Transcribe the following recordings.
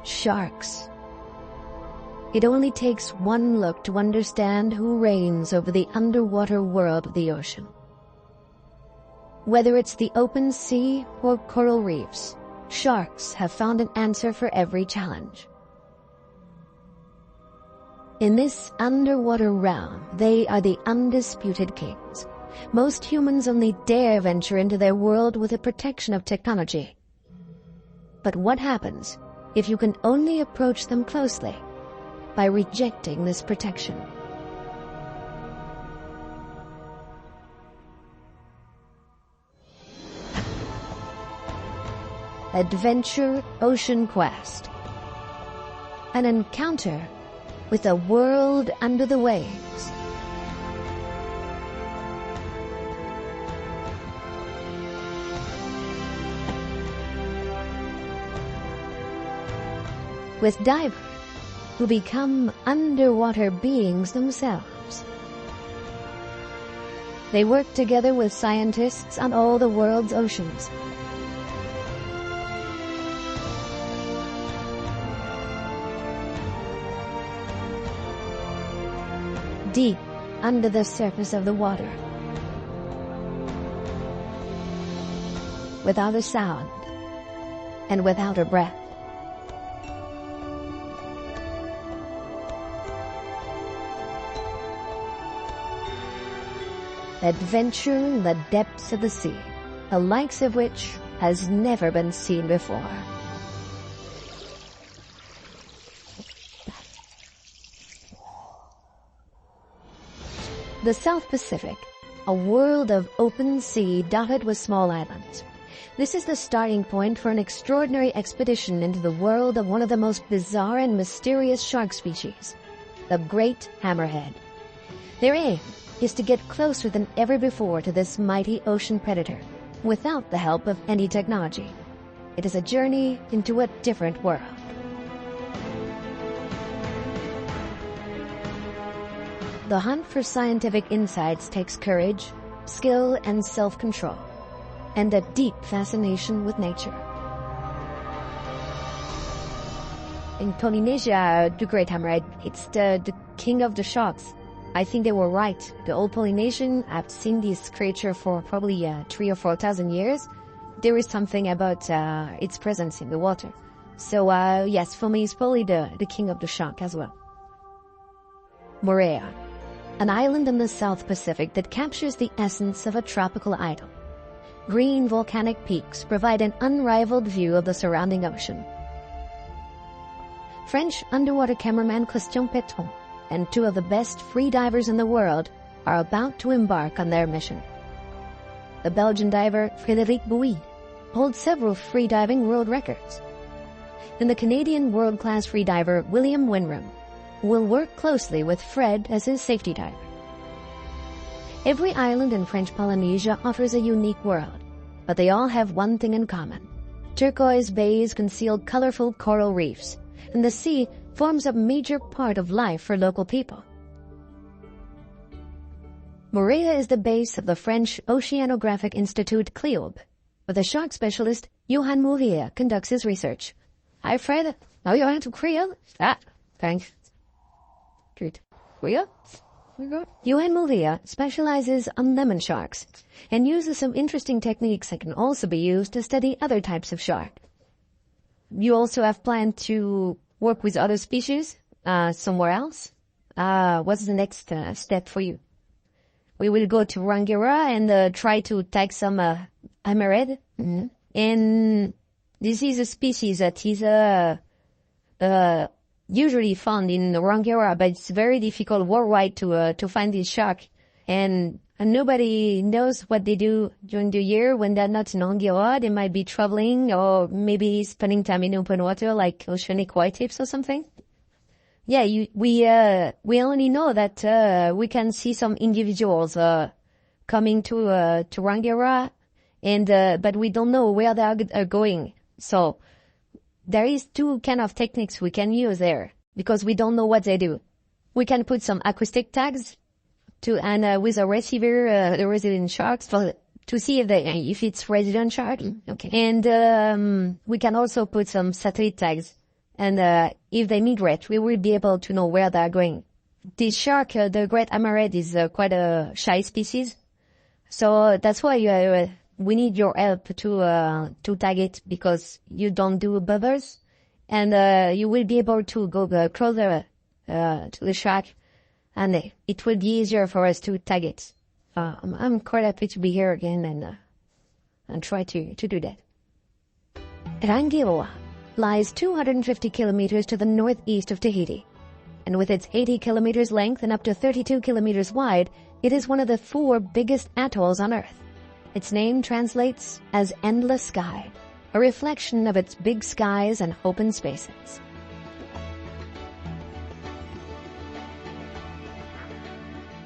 Sharks. It only takes one look to understand who reigns over the underwater world of the ocean. Whether it's the open sea or coral reefs, sharks have found an answer for every challenge. In this underwater realm, they are the undisputed kings. Most humans only dare venture into their world with the protection of technology. But what happens if you can only approach them closely by rejecting this protection? Adventure Ocean Quest. An encounter with a world under the waves. With divers who become underwater beings themselves. They work together with scientists on all the world's oceans. Deep under the surface of the water, without a sound and without a breath. Adventure in the depths of the sea, the likes of which has never been seen before. The South Pacific, a world of open sea dotted with small islands. This is the starting point for an extraordinary expedition into the world of one of the most bizarre and mysterious shark species, the great hammerhead. Their aim is to get closer than ever before to this mighty ocean predator, without the help of any technology. It is a journey into a different world. The hunt for scientific insights takes courage, skill, and self-control, and a deep fascination with nature. In Polynesia, the great hammerhead, it's the king of the sharks. I think they were right. The old Polynesian have seen this creature for probably 3,000 or 4,000 years. There is something about its presence in the water. So yes, for me, it's probably the king of the shark as well. Moorea, an island in the South Pacific that captures the essence of a tropical idyll. Green volcanic peaks provide an unrivaled view of the surrounding ocean. French underwater cameraman Christian Petron and two of the best free divers in the world are about to embark on their mission. The Belgian diver Frédéric Bouy holds several free diving world records. And the Canadian world-class free diver William Winram will work closely with Fred as his safety diver. Every island in French Polynesia offers a unique world, but they all have one thing in common. Turquoise bays conceal colorful coral reefs, and the sea forms a major part of life for local people. Moorea is the base of the French Oceanographic Institute CLIOB, where the shark specialist Johan Mourier conducts his research. Hi Fred, now you're into Creole? Thanks. Good. Creole? Johan Mourier specializes on lemon sharks and uses some interesting techniques that can also be used to study other types of shark. You also have planned to work with other species somewhere else? What's the next step for you? We will go to Rangiora and try to tag some hammerhead. Mm-hmm. And this is a species that is usually found in Rangiora, but it's very difficult worldwide to find this shark. And nobody knows what they do during the year when they're not in Rangiora. They might be traveling or maybe spending time in open water like oceanic whitetips or something. Yeah, we only know that we can see some individuals coming to Rangiora, and but we don't know where they are going. So there is two kind of techniques we can use there because we don't know what they do. We can put some acoustic tags with a receiver, the resident sharks to see if it's resident shark. Okay. And we can also put some satellite tags And if they migrate, we will be able to know where they are going. This shark, the great hammerhead, is quite a shy species. So that's why we need your help to tag it, because you don't do bubbers. And you will be able to go closer to the shark, and it will be easier for us to tag it. I'm quite happy to be here again and try to do that. Rangiroa lies 250 kilometers to the northeast of Tahiti, and with its 80 kilometers length and up to 32 kilometers wide, it is one of the 4 biggest atolls on Earth. Its name translates as endless sky, a reflection of its big skies and open spaces.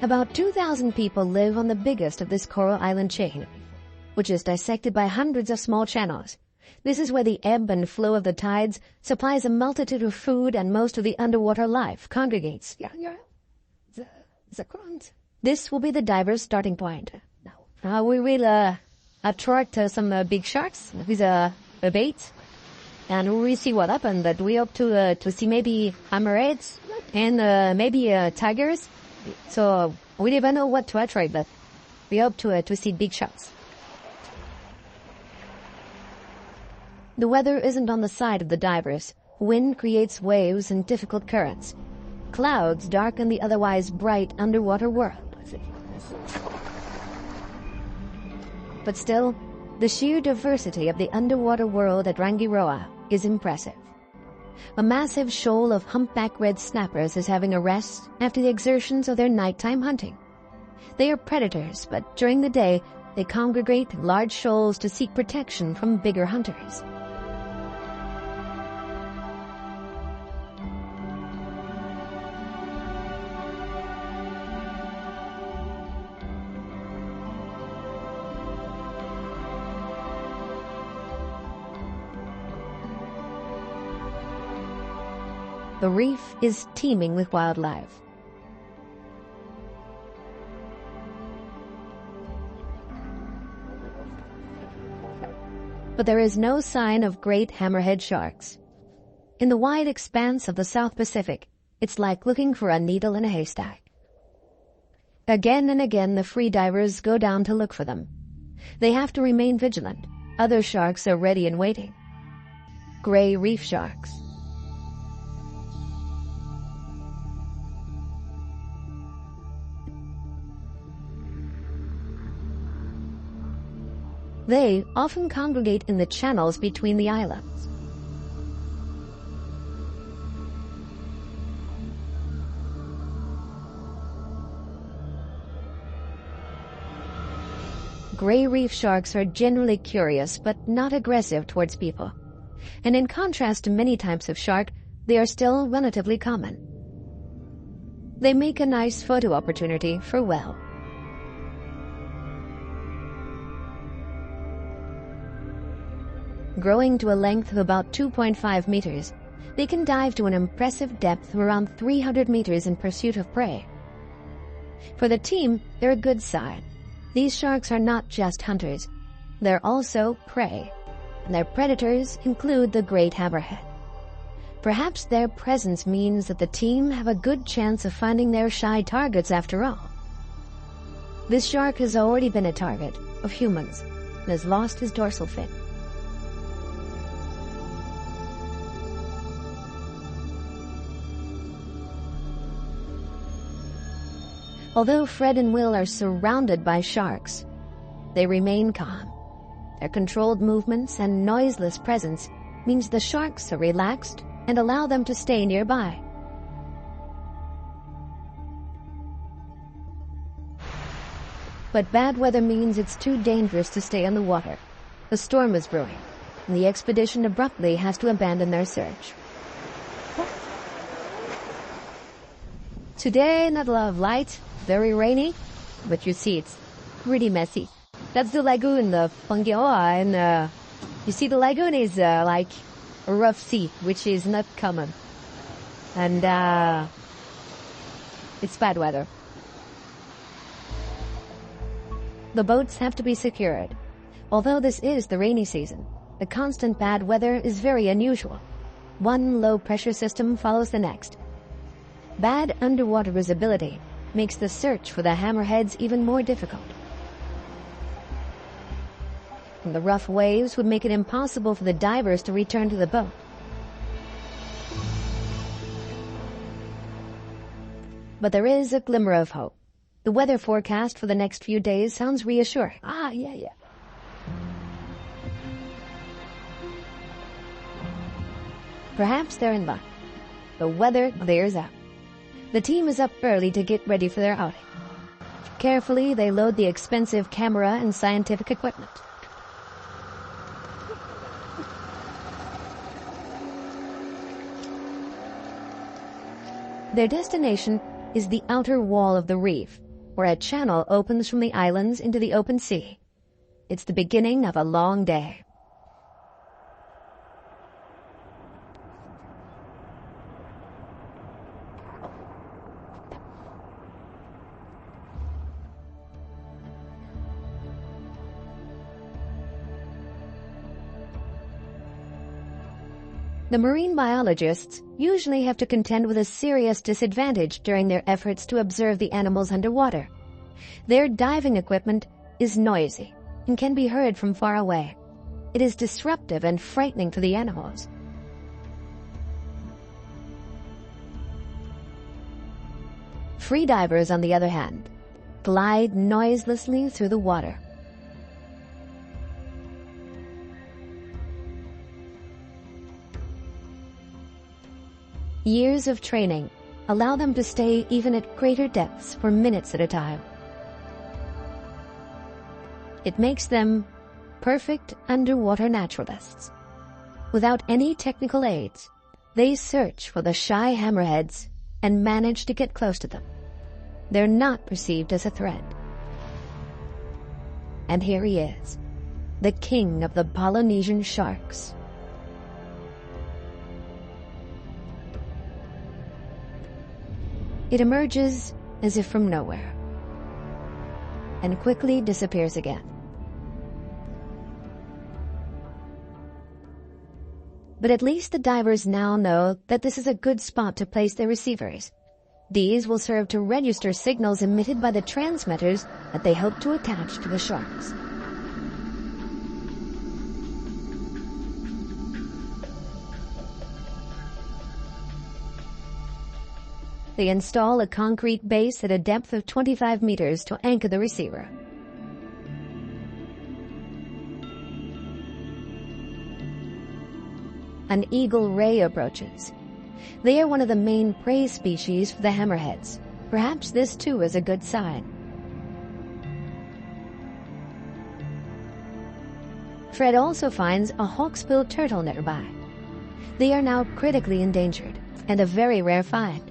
About 2,000 people live on the biggest of this coral island chain, which is dissected by hundreds of small channels. This is where the ebb and flow of the tides supplies a multitude of food, and most of the underwater life congregates. This will be the diver's starting point. Now we will attract some big sharks with a bait, and we will see what happens. But we hope to see maybe hammerheads and maybe tigers. So we never know what to attract, but we hope to see big sharks. The weather isn't on the side of the divers. Wind creates waves and difficult currents. Clouds darken the otherwise bright underwater world. But still, the sheer diversity of the underwater world at Rangiroa is impressive. A massive shoal of humpback red snappers is having a rest after the exertions of their nighttime hunting. They are predators, but during the day, they congregate in large shoals to seek protection from bigger hunters. The reef is teeming with wildlife. But there is no sign of great hammerhead sharks. In the wide expanse of the South Pacific, it's like looking for a needle in a haystack. Again and again, the free divers go down to look for them. They have to remain vigilant. Other sharks are ready and waiting. Gray reef sharks. They often congregate in the channels between the islands. Gray reef sharks are generally curious but not aggressive towards people. And in contrast to many types of shark, they are still relatively common. They make a nice photo opportunity for whale. Growing to a length of about 2.5 meters, they can dive to an impressive depth of around 300 meters in pursuit of prey. For the team, they're a good sign. These sharks are not just hunters, they're also prey, and their predators include the great hammerhead. Perhaps their presence means that the team have a good chance of finding their shy targets after all. This shark has already been a target of humans and has lost his dorsal fin. Although Fred and Will are surrounded by sharks, they remain calm. Their controlled movements and noiseless presence means the sharks are relaxed and allow them to stay nearby. But bad weather means it's too dangerous to stay on the water. A storm is brewing, and the expedition abruptly has to abandon their search. Today, not a lot of light, very rainy, but you see it's pretty messy. That's the lagoon of Pangaoa, and you see the lagoon is like a rough sea, which is not common. And it's bad weather. The boats have to be secured. Although this is the rainy season, the constant bad weather is very unusual. One low-pressure system follows the next. Bad underwater visibility makes the search for the hammerheads even more difficult. And the rough waves would make it impossible for the divers to return to the boat. But there is a glimmer of hope. The weather forecast for the next few days sounds reassuring. Yeah. Perhaps they're in luck. The weather clears out. The team is up early to get ready for their outing. Carefully, they load the expensive camera and scientific equipment. Their destination is the outer wall of the reef, where a channel opens from the islands into the open sea. It's the beginning of a long day. The marine biologists usually have to contend with a serious disadvantage during their efforts to observe the animals underwater. Their diving equipment is noisy and can be heard from far away. It is disruptive and frightening to the animals. Free divers, on the other hand, glide noiselessly through the water. Years of training allow them to stay even at greater depths for minutes at a time. It makes them perfect underwater naturalists. Without any technical aids, they search for the shy hammerheads and manage to get close to them. They're not perceived as a threat. And here he is, the king of the Polynesian sharks. It emerges as if from nowhere and quickly disappears again. But at least the divers now know that this is a good spot to place their receivers. These will serve to register signals emitted by the transmitters that they hope to attach to the sharks. They install a concrete base at a depth of 25 meters to anchor the receiver. An eagle ray approaches. They are one of the main prey species for the hammerheads. Perhaps this too is a good sign. Fred also finds a hawksbill turtle nearby. They are now critically endangered and a very rare find.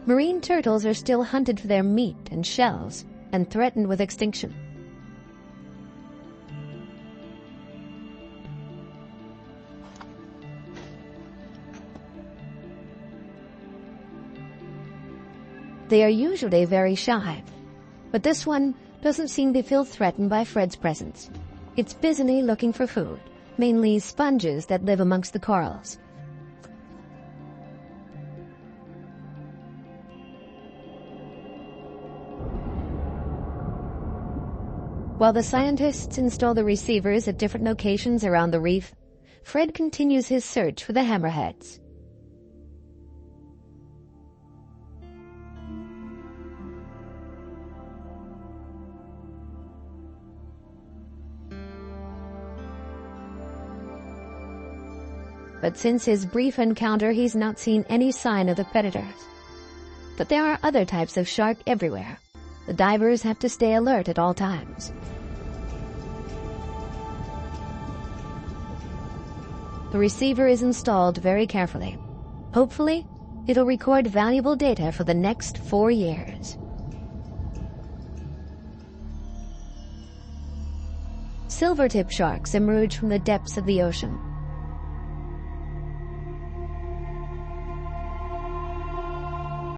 Marine turtles are still hunted for their meat and shells and threatened with extinction. They are usually very shy, but this one doesn't seem to feel threatened by Fred's presence. It's busily looking for food, mainly sponges that live amongst the corals. While the scientists install the receivers at different locations around the reef, Fred continues his search for the hammerheads. But since his brief encounter, he's not seen any sign of the predators. But there are other types of shark everywhere. The divers have to stay alert at all times. The receiver is installed very carefully. Hopefully, it'll record valuable data for the next 4 years. Silvertip sharks emerge from the depths of the ocean.